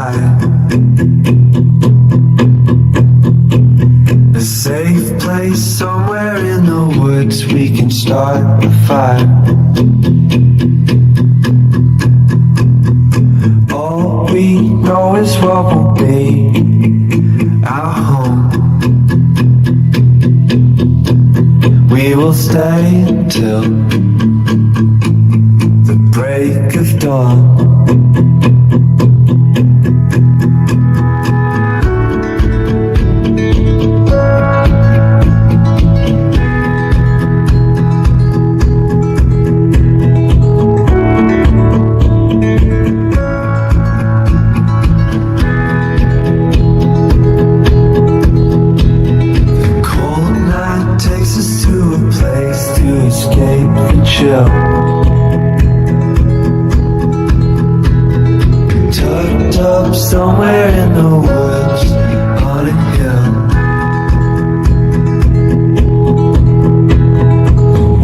hide. A safe place somewhere in the woods, we can start a fire. All we know is what will be our home. We will stay until the break of dawn. Tucked up somewhere in the woods on a hill.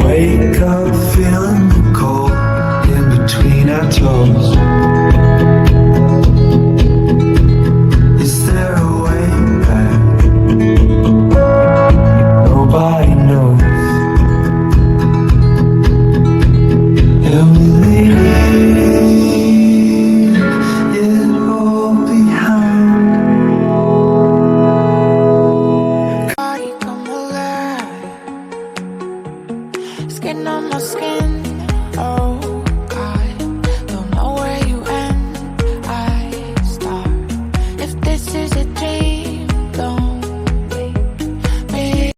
Wake up feeling the cold in between our toes.